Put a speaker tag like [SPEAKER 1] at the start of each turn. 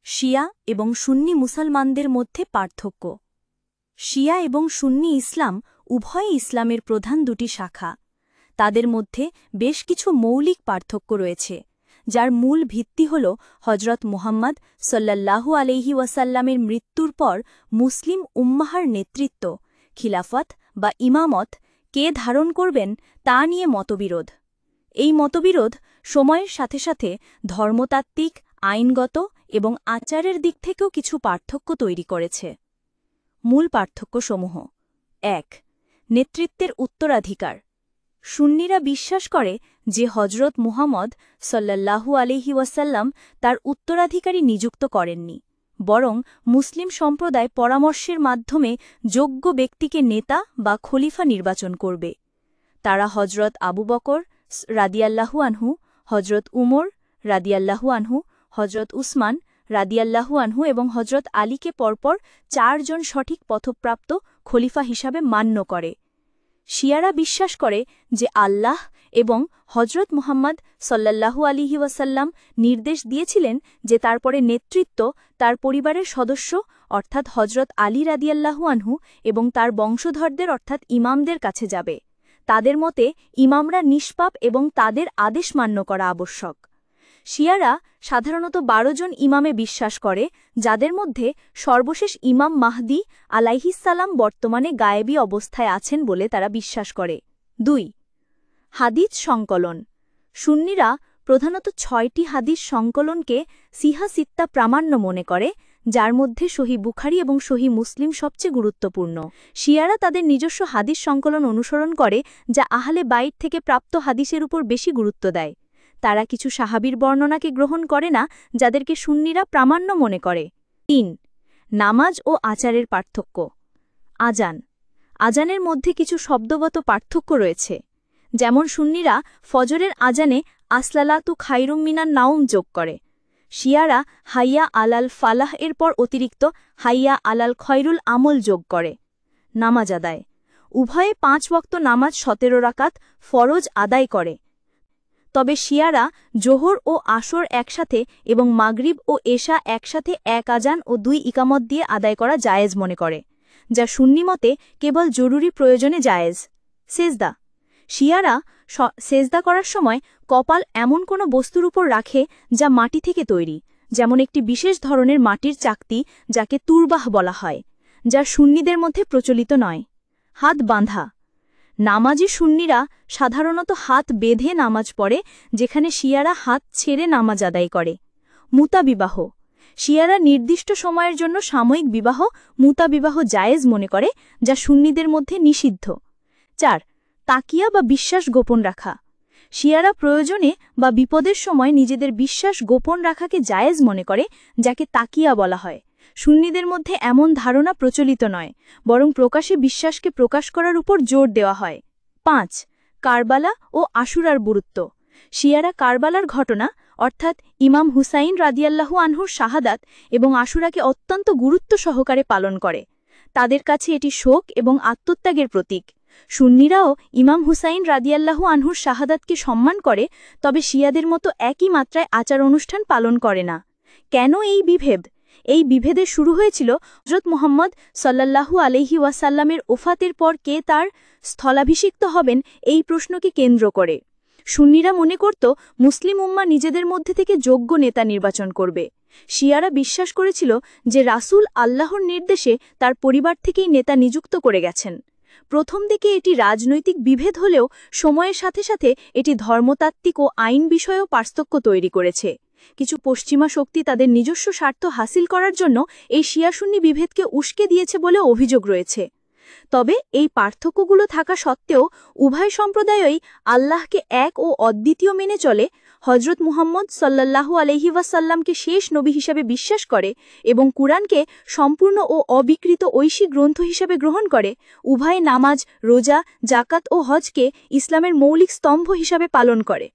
[SPEAKER 1] শিয়া এবং সুন্নি মুসলমানদের মধ্যে পার্থক্য। শিয়া এবং সুন্নি ইসলাম উভয়ই ইসলামের প্রধান দুটি শাখা। তাদের মধ্যে বেশ কিছু মৌলিক পার্থক্য রয়েছে, যার মূল ভিত্তি হল হজরত মুহাম্মদ সাল্লাল্লাহু আলাইহি ওয়াসাল্লামের মৃত্যুর পর মুসলিম উম্মাহর নেতৃত্ব, খিলাফত বা ইমামত কে ধারণ করবেন তা নিয়ে মতবিরোধ। এই মতবিরোধ সময়ের সাথে সাথে ধর্মতাত্ত্বিক, আইনগত এবং আচারের দিক থেকেও কিছু পার্থক্য তৈরি করেছে। মূল পার্থক্যসমূহ: ১. নেতৃত্বের উত্তরাধিকার। সুন্নিরা বিশ্বাস করে যে হজরত মুহাম্মদ সাল্লাল্লাহু আলাইহি ওয়াসাল্লাম তার উত্তরাধিকারী নিযুক্ত করেননি, বরং মুসলিম সম্প্রদায় পরামর্শের মাধ্যমে যোগ্য ব্যক্তিকে নেতা বা খলিফা নির্বাচন করবে। তারা হজরত আবু বকর রাদিয়াল্লাহু আনহু, হজরত উমর রাদিয়াল্লাহু আনহু, হজরত উসমান রাদিয়াল্লাহু আনহু এবং হজরত আলীকে পরপর ৪ জন সঠিক পথপ্রাপ্ত খলিফা হিসাবে মান্য করে। শিয়ারা বিশ্বাস করে যে আল্লাহ এবং হজরত মুহাম্মদ সাল্লাল্লাহু আলাইহি ওয়াসাল্লাম নির্দেশ দিয়েছিলেন যে তারপরে নেতৃত্ব তার পরিবারের সদস্য অর্থাৎ হজরত আলী রাদিয়াল্লাহু আনহু এবং তার বংশধরদের অর্থাৎ ইমামদের কাছে যাবে। তাদের মতে ইমামরা নিষ্পাপ এবং তাদের আদেশ মান্য করা আবশ্যক। শিয়ারা সাধারণত ১২ জন ইমামে বিশ্বাস করে, যাদের মধ্যে সর্বশেষ ইমাম মাহদী আলাইহিসসালাম বর্তমানে গায়েবী অবস্থায় আছেন বলে তারা বিশ্বাস করে। ২. হাদিস সংকলন। সুন্নিরা প্রধানত ৬টি হাদিস সংকলনকে সিহা সিত্তা প্রামাণ্য মনে করে, যার মধ্যে সহিহ বুখারী এবং সহিহ মুসলিম সবচেয়ে গুরুত্বপূর্ণ। শিয়ারা তাদের নিজস্ব হাদিস সংকলন অনুসরণ করে, যা আহলে বাইত থেকে প্রাপ্ত হাদিসের উপর বেশি গুরুত্ব দেয়। তারা কিছু সাহাবীর বর্ণনাকে গ্রহণ করে না, যাদেরকে সুন্নিরা প্রামাণ্য মনে করে। ৩. নামাজ ও আচারের পার্থক্য। আজান। আজানের মধ্যে কিছু শব্দগত পার্থক্য রয়েছে, যেমন সুন্নিরা ফজরের আজানে আসলালাতু খায়রুম মিনান নাওম যোগ করে। শিয়ারা হাইয়া আলাল ফালাহ এর পর অতিরিক্ত হাইয়া আলাল খয়রুল আমল যোগ করে। নামাজ আদায়। উভয়ে ৫ ওয়াক্ত নামাজ ১৭ রাকাত ফরজ আদায় করে। তবে শিয়ারা জোহর ও আসর একসাথে এবং মাগরিব ও এশা একসাথে ১ আজান ও ২ ইকামত দিয়ে আদায় করা জায়েজ মনে করে, যা সুন্নি মতে কেবল জরুরি প্রয়োজনে জায়েজ। সেজদা। শিয়ারা সেজদা করার সময় কপাল এমন কোনো বস্তুর উপর রাখে যা মাটি থেকে তৈরি, যেমন একটি বিশেষ ধরনের মাটির চাকতি যাকে তুরবাহ বলা হয়, যা সুন্নিদের মধ্যে প্রচলিত নয়। হাত বাঁধা। নামাজি সুন্নিরা সাধারণত হাত বেঁধে নামাজ পড়ে, যেখানে শিয়ারা হাত ছেড়ে নামাজ আদায় করে। মুতাবিবাহ। শিয়ারা নির্দিষ্ট সময়ের জন্য সাময়িক বিবাহ মুতাবিবাহ জায়েজ মনে করে, যা সুন্নিদের মধ্যে নিষিদ্ধ। ৪. তাকিয়া বা বিশ্বাস গোপন রাখা। শিয়ারা প্রয়োজনে বা বিপদের সময় নিজেদের বিশ্বাস গোপন রাখাকে জায়েজ মনে করে, যাকে তাকিয়া বলা হয়। সুন্নিদের মধ্যে এমন ধারণা প্রচলিত নয়, বরং প্রকাশে বিশ্বাসকে প্রকাশ করার উপর জোর দেওয়া হয়। ৫. কারবালা ও আশুরার গুরুত্ব। শিয়ারা কারবালার ঘটনা অর্থাৎ ইমাম হুসাইন রাদিয়াল্লাহু আনহুর শাহাদাত এবং আশুরাকে অত্যন্ত গুরুত্ব সহকারে পালন করে। তাদের কাছে এটি শোক এবং আত্মত্যাগের প্রতীক। সুন্নিরাও ইমাম হুসাইন রাদিয়াল্লাহু আনহুর শাহাদাতকে সম্মান করে, তবে শিয়াদের মতো একই মাত্রায় আচার অনুষ্ঠান পালন করে না। কেন এই বিভেদ? এই বিভেদের শুরু হয়েছিল হজরত মুহাম্মদ সাল্লাল্লাহু আলাইহি ওয়াসাল্লামের ওফাতের পর কে তার স্থলাভিষিক্ত হবেন এই প্রশ্নকে কেন্দ্র করে। সুন্নিরা মনে করত মুসলিম উম্মাহ নিজেদের মধ্যে থেকে যোগ্য নেতা নির্বাচন করবে। শিয়ারা বিশ্বাস করেছিল যে রাসূল আল্লাহর নির্দেশে তার পরিবার থেকেই নেতা নিযুক্ত করে গেছেন। প্রথম দিকে এটি রাজনৈতিক বিভেদ হলেও সময়ের সাথে সাথে এটি ধর্মতাত্ত্বিক ও আইন বিষয়েও পার্থক্য তৈরি করেছে। কিছু পশ্চিমা শক্তি তাদের নিজস্ব স্বার্থ হাসিল করার জন্য এই শিয়া-সুন্নি বিভেদকে উস্কে দিয়েছে বলে অভিযোগ রয়েছে। তবে এই পার্থক্যগুলো থাকা সত্ত্বেও উভয় সম্প্রদায়ই আল্লাহকে এক ও অদ্বিতীয় মেনে চলে, হজরত মুহাম্মদ সাল্লাল্লাহু আলাইহি ওয়াসাল্লামকে শেষ নবী হিসাবে বিশ্বাস করে এবং কুরআনকে সম্পূর্ণ ও অবিকৃত ঐশী গ্রন্থ হিসাবে গ্রহণ করে। উভয়ে নামাজ, রোজা, জাকাত ও হজকে ইসলামের মৌলিক স্তম্ভ হিসাবে পালন করে।